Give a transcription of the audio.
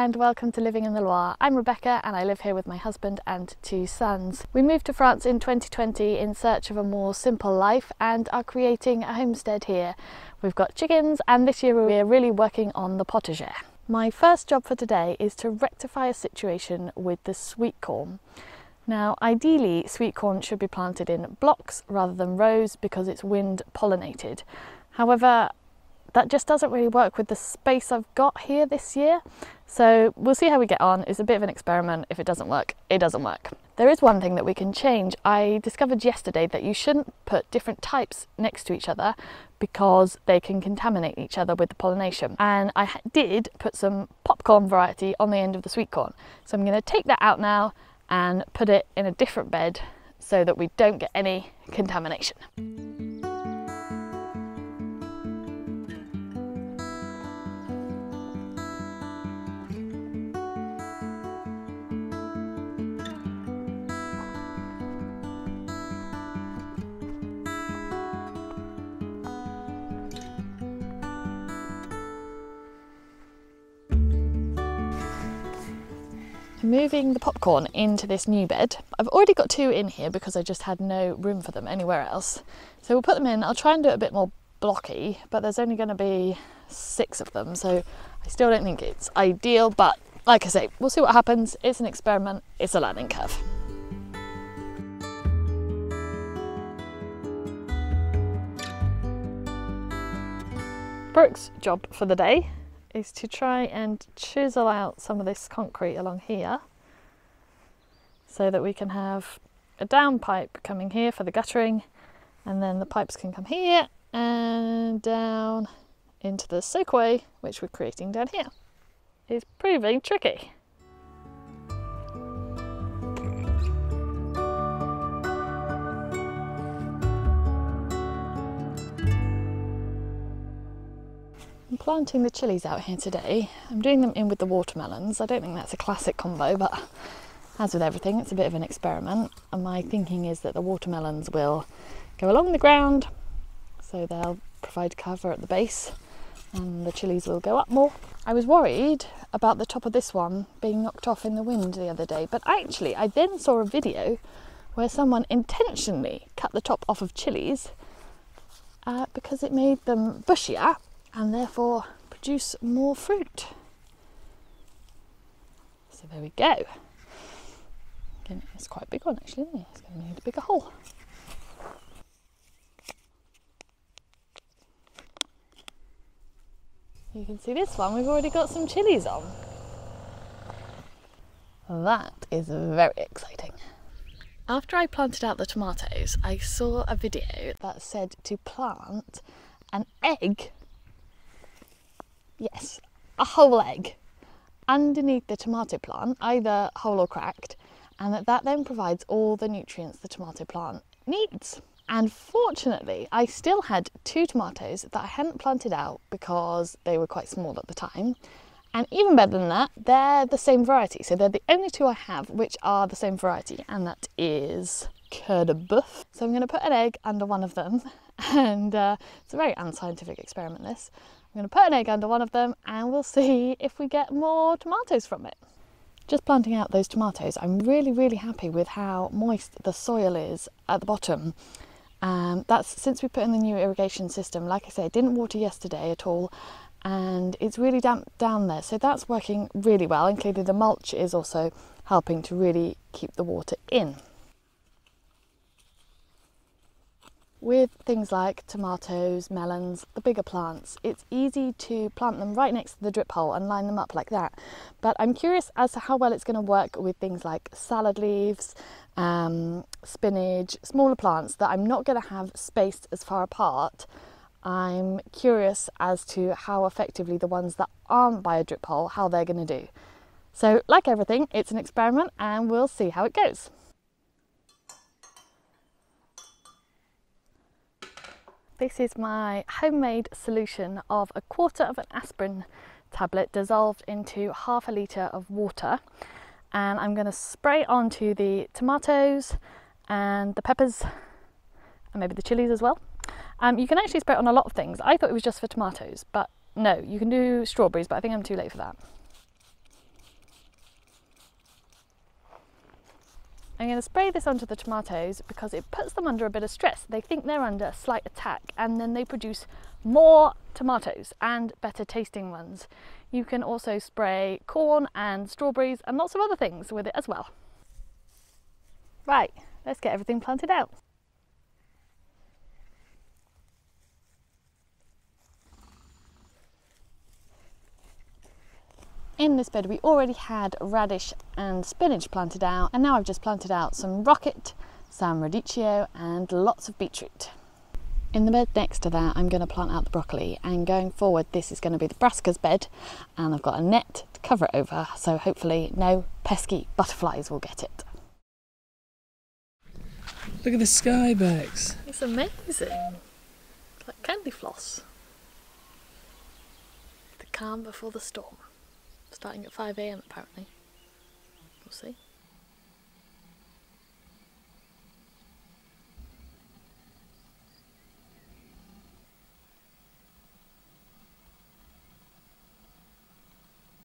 and welcome to Living in the Loire. I'm Rebecca and I live here with my husband and 2 sons. We moved to France in 2020 in search of a more simple life and are creating a homestead here. We've got chickens and this year we're really working on the potager. My first job for today is to rectify a situation with the sweet corn. Now ideally sweet corn should be planted in blocks rather than rows because it's wind pollinated. However, that just doesn't really work with the space I've got here this year. So we'll see how we get on. It's a bit of an experiment. If it doesn't work, it doesn't work. There is one thing that we can change. I discovered yesterday that you shouldn't put different types next to each other because they can contaminate each other with the pollination. And I did put some popcorn variety on the end of the sweet corn. So I'm going to take that out now and put it in a different bed so that we don't get any contamination. Moving the popcorn into this new bed. I've already got 2 in here because I just had no room for them anywhere else. So we'll put them in. I'll try and do it a bit more blocky, but there's only going to be 6 of them. So I still don't think it's ideal, but like I say, we'll see what happens. It's an experiment. It's a learning curve. Brooke's job for the day is to try and chisel out some of this concrete along here so that we can have a down pipe coming here for the guttering, and then the pipes can come here and down into the soakaway which we're creating down here. It's proving tricky. I'm planting the chillies out here today. I'm doing them in with the watermelons. I don't think that's a classic combo, but as with everything, it's a bit of an experiment. And my thinking is that the watermelons will go along the ground, so they'll provide cover at the base, and the chillies will go up more. I was worried about the top of this one being knocked off in the wind the other day, but actually I then saw a video where someone intentionally cut the top off of chillies because it made them bushier and therefore produce more fruit. So there we go. Again, it's quite a big one actually, isn't it? It's going to need a bigger hole. You can see this one, we've already got some chillies on. That is very exciting. After I planted out the tomatoes, I saw a video that said to plant an egg. Yes, a whole egg underneath the tomato plant, either whole or cracked, and that then provides all the nutrients the tomato plant needs. And fortunately, I still had 2 tomatoes that I hadn't planted out because they were quite small at the time. And even better than that, they're the same variety. So they're the only 2 I have which are the same variety, and that is cœur de bœuf. So I'm going to put an egg under one of them, and it's a very unscientific experiment this. I'm going to put an egg under one of them and we'll see if we get more tomatoes from it. Just planting out those tomatoes, I'm really happy with how moist the soil is at the bottom. That's since we put in the new irrigation system. Like I say, I didn't water yesterday at all and it's really damp down there. So that's working really well, and clearly the mulch is also helping to really keep the water in. With things like tomatoes, melons, the bigger plants, it's easy to plant them right next to the drip hole and line them up like that. But I'm curious as to how well it's going to work with things like salad leaves, spinach, smaller plants that I'm not going to have spaced as far apart. I'm curious as to how effectively the ones that aren't by a drip hole, how they're going to do. So like everything, it's an experiment and we'll see how it goes. This is my homemade solution of 1/4 of an aspirin tablet dissolved into ½ litre of water, and I'm going to spray it onto the tomatoes and the peppers and maybe the chillies as well. You can actually spray it on a lot of things. I thought it was just for tomatoes, but no, you can do strawberries, but I think I'm too late for that. I'm going to spray this onto the tomatoes because it puts them under a bit of stress. They think they're under a slight attack and then they produce more tomatoes and better tasting ones. You can also spray corn and strawberries and lots of other things with it as well. Right, let's get everything planted out. In this bed we already had radish and spinach planted out, and now I've just planted out some rocket, some radicchio and lots of beetroot. In the bed next to that I'm going to plant out the broccoli, and going forward this is going to be the brassicas bed, and I've got a net to cover it over so hopefully no pesky butterflies will get it. Look at the sky, Bex. It's amazing. It's like Candyfloss. The calm before the storm. Starting at 5 AM apparently. We'll see.